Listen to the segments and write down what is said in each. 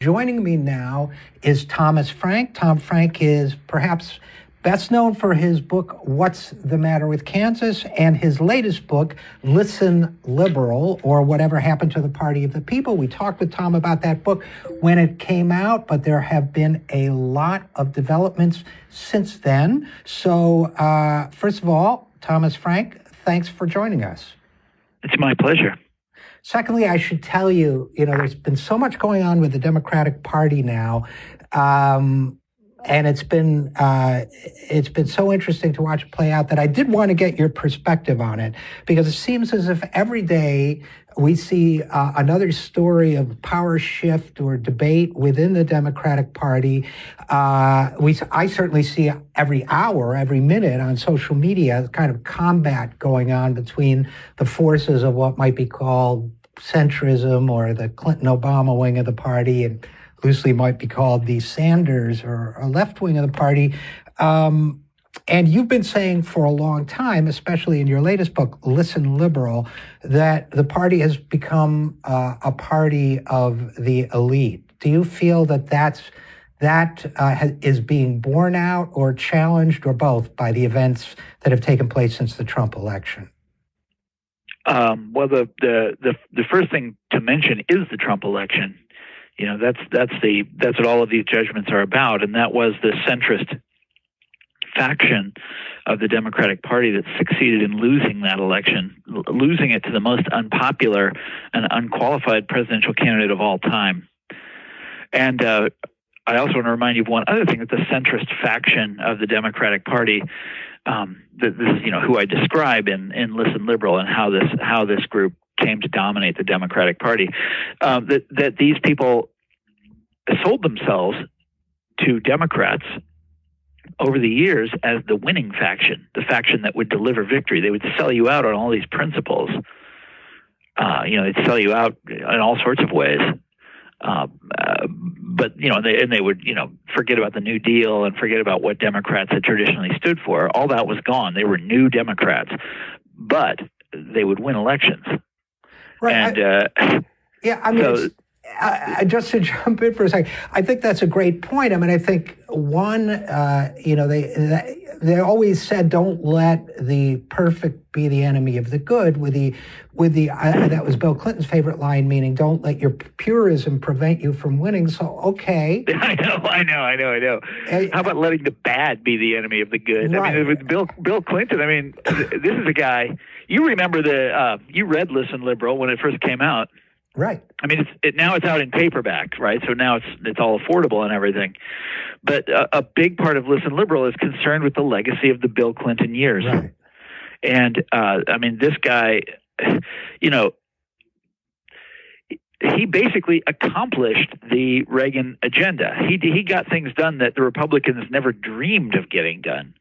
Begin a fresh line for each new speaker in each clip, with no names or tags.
Joining me now is Thomas Frank. Tom Frank is perhaps best known for his book, What's the Matter with Kansas, and his latest book, Listen Liberal, or Whatever Happened to the Party of the People. We talked with Tom about that book when it came out, but there have been a lot of developments since then. So, first of all, Thomas Frank, thanks for joining us.
It's my pleasure.
Secondly, I should tell you, there's been so much going on with the Democratic Party now, and it's been so interesting to watch it play out that I did want to get your perspective on it, because it seems as if every day we see another story of power shift or debate within the Democratic Party. I certainly see every hour, every minute on social media, kind of combat going on between the forces of what might be called centrism, or the Clinton-Obama wing of the party, and loosely might be called the Sanders or left wing of the party. And you've been saying for a long time, especially in your latest book, Listen Liberal, that the party has become a party of the elite. Do you feel that is being borne out or challenged, or both, by the events that have taken place since the Trump election?
Well, the first thing to mention is the Trump election. That's what all of these judgments are about, and that was the centrist faction of the Democratic Party that succeeded in losing that election, losing it to the most unpopular and unqualified presidential candidate of all time. And I also want to remind you of one other thing, that the centrist faction of the Democratic Party, this is who I describe in Listen Liberal, and how this group came to dominate the Democratic Party, that these people sold themselves to Democrats over the years as the winning faction, the faction that would deliver victory. They would sell you out on all these principles. They'd sell you out in all sorts of ways. But they would forget about the New Deal and forget about what Democrats had traditionally stood for. All that was gone. They were new Democrats, but they would win elections.
Right.
And
just to jump in for a second, I think that's a great point. I think one, they always said, don't let the perfect be the enemy of the good. That was Bill Clinton's favorite line, meaning don't let your purism prevent you from winning. So, okay.
I know. How about letting the bad be the enemy of the good?
Right.
With Bill Clinton, this is a guy. You remember you read Listen Liberal when it first came out.
Right.
Now it's out in paperback, right? So now it's all affordable and everything. But a big part of Listen Liberal is concerned with the legacy of the Bill Clinton years.
Right.
And this guy, he basically accomplished the Reagan agenda. He got things done that the Republicans never dreamed of getting done.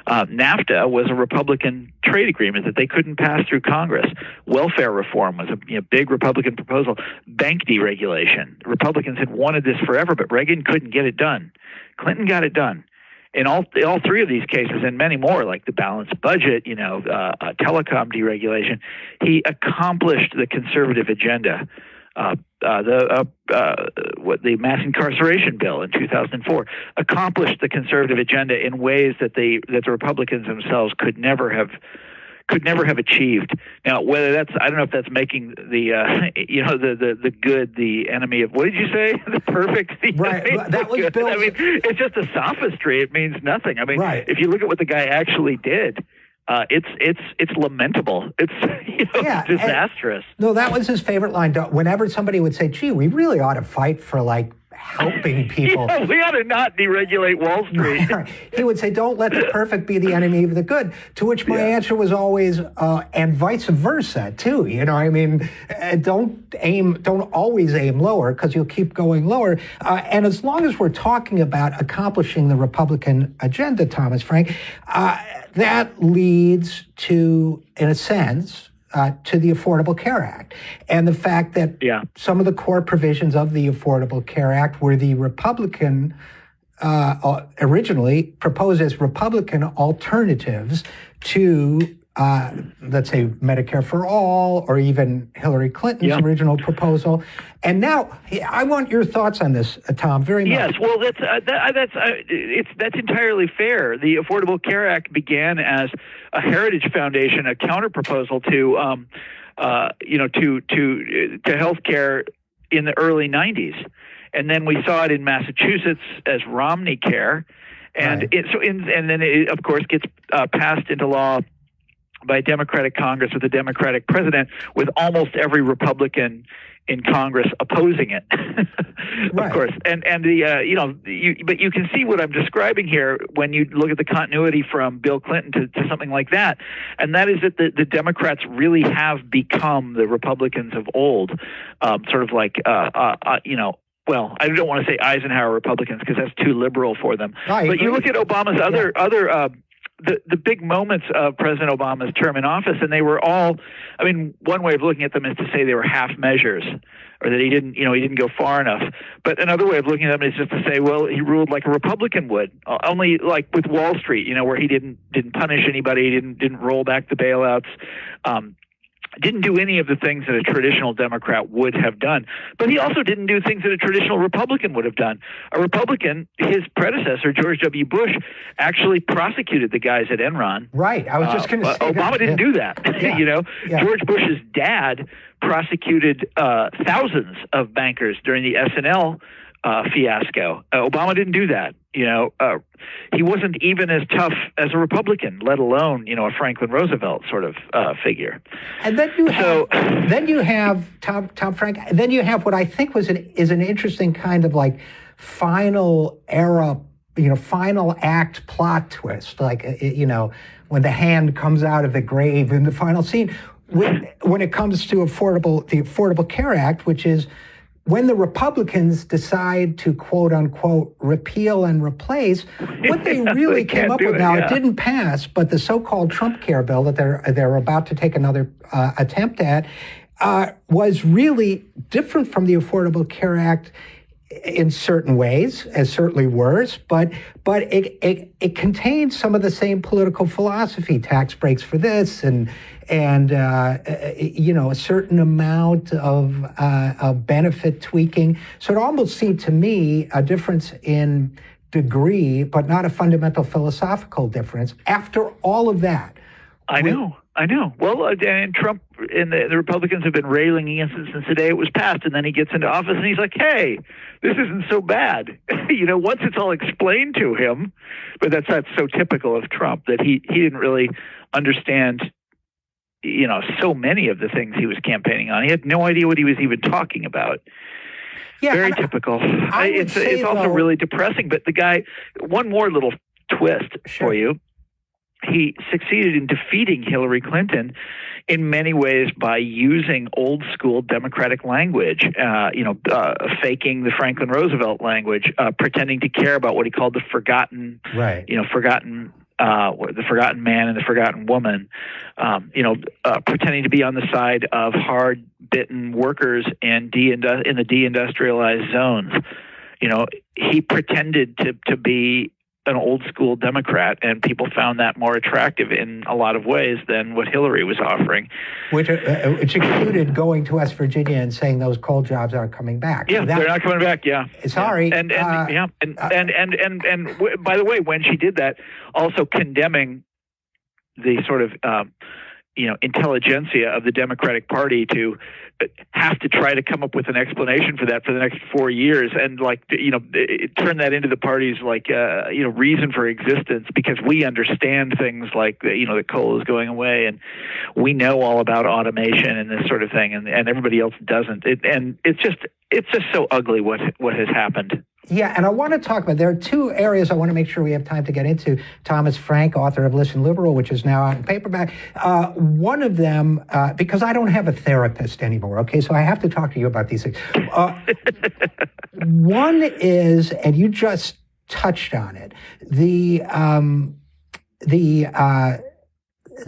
NAFTA was a Republican trade agreement that they couldn't pass through Congress. Welfare reform was a big Republican proposal. Bank deregulation. Republicans had wanted this forever, but Reagan couldn't get it done. Clinton got it done. In all three of these cases, and many more, like the balanced budget, telecom deregulation, he accomplished the conservative agenda. The mass incarceration bill in 2004 accomplished the conservative agenda in ways that the Republicans themselves could never have achieved. Now, I don't know if that's making the good the enemy of, what did you say? The perfect.
Right. That was Bill.
It's just a sophistry. It means nothing.
Right.
If you look at what the guy actually did, it's lamentable. It's disastrous.
No, that was his favorite line. Whenever somebody would say, gee, we really ought to fight for helping people.
We ought to not deregulate Wall Street.
Right. He would say, don't let the perfect be the enemy of the good, to which my answer was always, and vice versa, too. Don't always aim lower, because you'll keep going lower. And as long as we're talking about accomplishing the Republican agenda, Thomas Frank, that leads to, in a sense, to the Affordable Care Act, and the fact that some of the core provisions of the Affordable Care Act were the Republican, originally proposed as Republican alternatives to let's say, Medicare for All, or even Hillary Clinton's original proposal. And now, I want your thoughts on this, Tom, very much.
Yes, well, that's entirely fair. The Affordable Care Act began as a Heritage Foundation, a counterproposal to health care in the early 90s. And then we saw it in Massachusetts as Romney Care. And then it, of course, gets passed into law by a Democratic Congress with a Democratic president, with almost every Republican in Congress opposing it, of course. And but you can see what I'm describing here when you look at the continuity from Bill Clinton to something like that. And that is that the Democrats really have become the Republicans of old, sort of like, well, I don't want to say Eisenhower Republicans because that's too liberal for them. But you look at Obama's other the big moments of President Obama's term in office, and they were all, I mean, one way of looking at them is to say they were half measures, or that he didn't go far enough. But another way of looking at them is just to say, well, he ruled like a Republican would, only like with Wall Street, where he didn't punish anybody, didn't roll back the bailouts. Didn't do any of the things that a traditional Democrat would have done. But he also didn't do things that a traditional Republican would have done. A Republican, his predecessor, George W. Bush, actually prosecuted the guys at Enron.
Right. I was just going to say
Obama didn't do that. George Bush's dad prosecuted thousands of bankers during the S&L fiasco. Obama didn't do that. He wasn't even as tough as a Republican, let alone, a Franklin Roosevelt sort of figure.
And then you have Tom Frank. Then you have what I think is an interesting kind of like final era, final act plot twist, like when the hand comes out of the grave in the final scene. When it comes to the Affordable Care Act, which is when the Republicans decide to, quote unquote, repeal and replace, what they really came up with now, it didn't pass, but the so-called Trump Care bill that they're about to take another attempt at was really different from the Affordable Care Act in certain ways, as certainly worse, but it contains some of the same political philosophy, tax breaks for this, and a certain amount of benefit tweaking. So it almost seemed to me a difference in degree, but not a fundamental philosophical difference. After all of that,
I know. Well, and Trump and the Republicans have been railing against it since the day it was passed, and then he gets into office and he's like, hey, this isn't so bad. Once it's all explained to him, but that's so typical of Trump, that he didn't really understand, so many of the things he was campaigning on. He had no idea what he was even talking about. Yeah, very typical. It's also really depressing, but the guy, one more little twist for you. He succeeded in defeating Hillary Clinton in many ways by using old school Democratic language, faking the Franklin Roosevelt language, pretending to care about what he called the forgotten, the forgotten man and the forgotten woman, pretending to be on the side of hard-bitten workers in the deindustrialized zones. He pretended to be an old school Democrat, and people found that more attractive in a lot of ways than what Hillary was offering.
Which included going to West Virginia and saying those coal jobs aren't coming back.
Yeah, they're not coming back. Yeah,
sorry.
And by the way, when she did that, also condemning the sort of intelligentsia of the Democratic Party to have to try to come up with an explanation for that for the next 4 years, and turn that into the party's reason for existence, because we understand things like that coal is going away, and we know all about automation and this sort of thing, and everybody else doesn't. It's just so ugly what has happened.
Yeah, and I want to talk about, there are two areas I want to make sure we have time to get into. Thomas Frank, author of Listen Liberal, which is now out in paperback. One of them, because I don't have a therapist anymore, okay, so I have to talk to you about these things. One is, and you just touched on it, the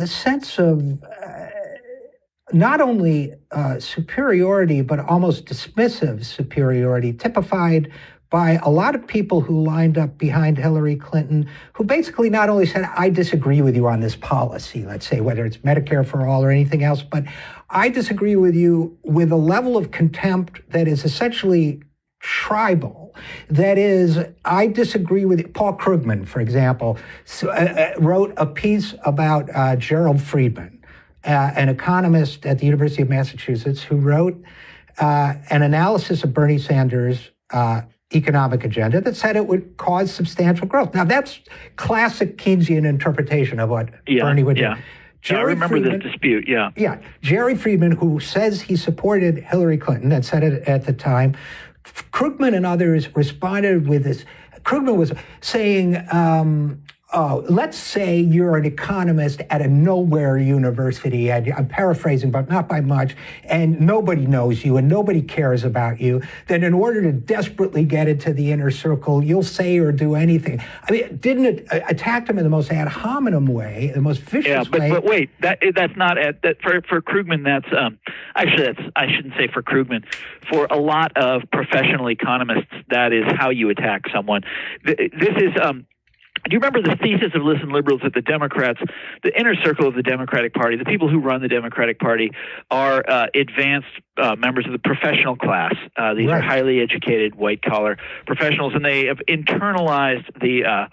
sense of not only superiority, but almost dismissive superiority, typified by a lot of people who lined up behind Hillary Clinton, who basically not only said, I disagree with you on this policy, let's say, whether it's Medicare for all or anything else, but I disagree with you with a level of contempt that is essentially tribal. That is, I disagree with you. Paul Krugman, for example, wrote a piece about Gerald Friedman, an economist at the University of Massachusetts, who wrote an analysis of Bernie Sanders' economic agenda that said it would cause substantial growth. Now, that's classic Keynesian interpretation of what Bernie would do.
I remember this dispute,
Yeah. Jerry Friedman, who says he supported Hillary Clinton and said it at the time, Krugman and others responded with this. Krugman was saying, let's say you're an economist at a nowhere university, and I'm paraphrasing, but not by much, and nobody knows you and nobody cares about you, then in order to desperately get into the inner circle, you'll say or do anything. I mean, didn't it attack him in the most ad hominem way, the most vicious way?
But wait, that's not for Krugman. I shouldn't say for Krugman. For a lot of professional economists, that is how you attack someone. This is. Do you remember the thesis of Listen Liberals that the Democrats, the inner circle of the Democratic Party, the people who run the Democratic Party are advanced members of the professional class. These are highly educated, white-collar professionals, and they have internalized the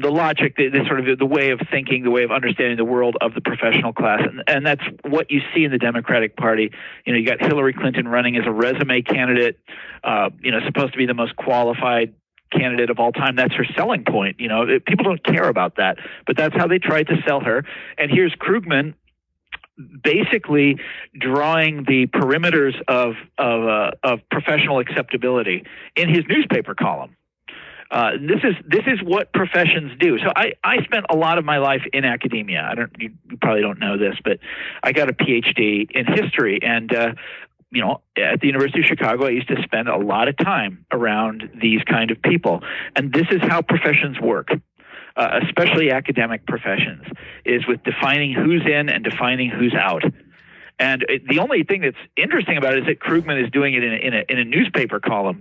logic, the sort of the way of thinking, the way of understanding the world of the professional class, and that's what you see in the Democratic Party. You got Hillary Clinton running as a resume candidate, supposed to be the most qualified candidate of all time. That's her selling point. People don't care about that, but that's how they tried to sell her. And here's Krugman basically drawing the perimeters of professional acceptability in his newspaper column. This is what professions do. So I spent a lot of my life in academia. You probably don't know this, but I got a PhD in history, and at the University of Chicago, I used to spend a lot of time around these kind of people. And this is how professions work, especially academic professions, is with defining who's in and defining who's out. And the only thing that's interesting about it is that Krugman is doing it in a newspaper column,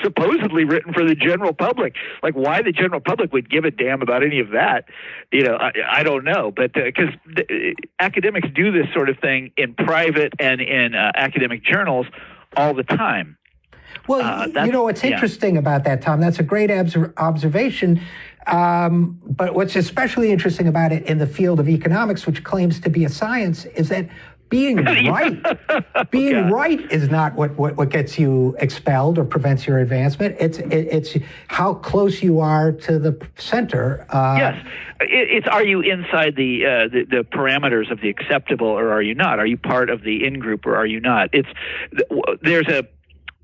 supposedly written for the general public. Like, why the general public would give a damn about any of that, I don't know. But because academics do this sort of thing in private and in academic journals all the time.
Well, what's interesting about that, Tom, that's a great observation. But what's especially interesting about it in the field of economics, which claims to be a science, is that being right is not what gets you expelled or prevents your advancement. It's how close you are to the center.
Yes, it's are you inside the parameters of the acceptable, or are you not? Are you part of the in group, or are you not?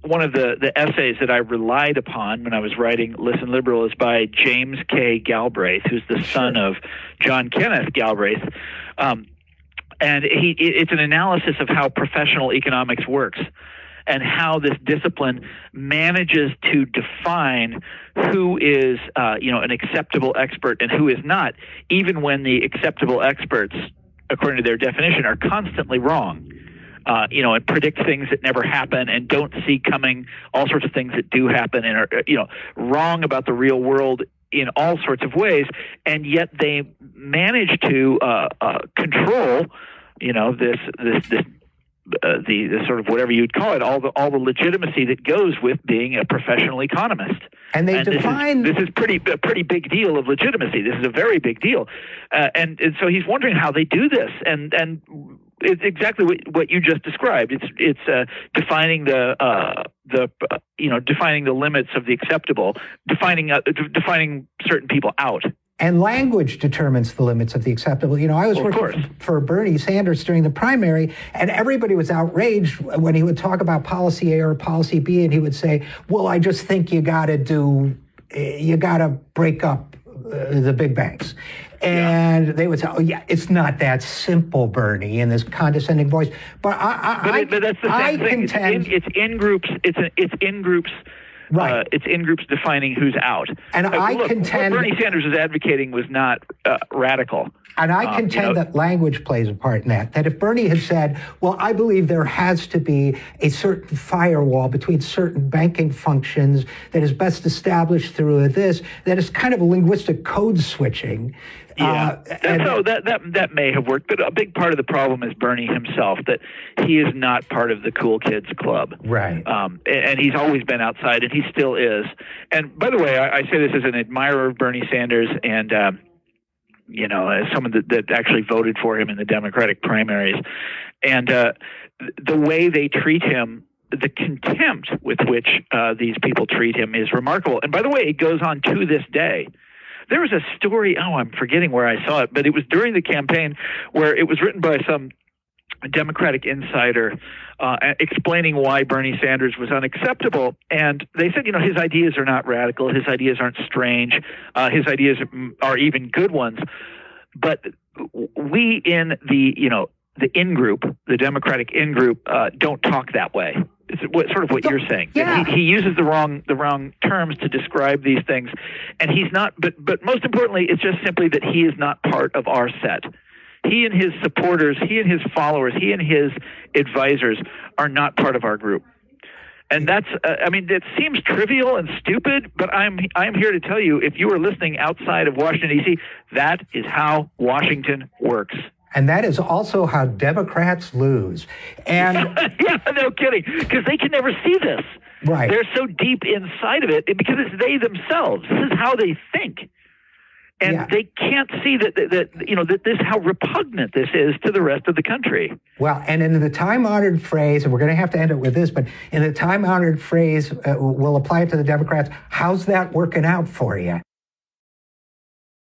One of the essays that I relied upon when I was writing Listen Liberal is by James K. Galbraith, who's the son of John Kenneth Galbraith. And it's an analysis of how professional economics works and how this discipline manages to define who is, an acceptable expert and who is not, even when the acceptable experts, according to their definition, are constantly wrong. And predict things that never happen and don't see coming all sorts of things that do happen and are, wrong about the real world in all sorts of ways. And yet they manage to control, the sort of whatever you'd call it, all the legitimacy that goes with being a professional economist.
And they define
this is a pretty big deal of legitimacy. This is a very big deal, and so he's wondering how they do this, and it's exactly what you just described. It's defining defining the limits of the acceptable, defining certain people out.
And language determines the limits of the acceptable. I was working for Bernie Sanders during the primary, and everybody was outraged when he would talk about policy A or policy B, and he would say, well, I just think you got to break up the big banks. And they would say, oh, yeah, it's not that simple, Bernie, in this condescending voice. But
but that's the same thing.
Contend,
it's in groups. It's in groups.
Right.
It's in groups defining who's out.
And I contend
what Bernie Sanders was advocating was not radical.
And I contend that language plays a part in that. That if Bernie had said, well, I believe there has to be a certain firewall between certain banking functions that is best established through this, that is kind of a linguistic code switching.
Yeah, so that may have worked, but a big part of the problem is Bernie himself, that he is not part of the cool kids club.
Right.
And he's always been outside, and he still is. And by the way, I say this as an admirer of Bernie Sanders and, as someone that actually voted for him in the Democratic primaries. And the way they treat him, the contempt with which these people treat him is remarkable. And by the way, it goes on to this day. There was a story, I'm forgetting where I saw it, but it was during the campaign where it was written by some Democratic insider explaining why Bernie Sanders was unacceptable. And they said, his ideas are not radical, his ideas aren't strange, his ideas are even good ones. But we in the in-group, the Democratic in-group, don't talk that way. It's sort of what you're saying.
Yeah.
He uses the wrong terms to describe these things, and he's not. But most importantly, it's just simply that he is not part of our set. He and his supporters, he and his followers, he and his advisors are not part of our group. And that's, it seems trivial and stupid, but I'm here to tell you, if you are listening outside of Washington, D.C., that is how Washington works.
And that is also how Democrats lose. And
yeah, no kidding, because they can never see this.
Right.
They're so deep inside of it because it's they themselves. This is how they think. And they can't see that this how repugnant this is to the rest of the country.
Well, and in the time-honored phrase, and we're going to have to end it with this, but in the time-honored phrase, we'll apply it to the Democrats. How's that working out for you?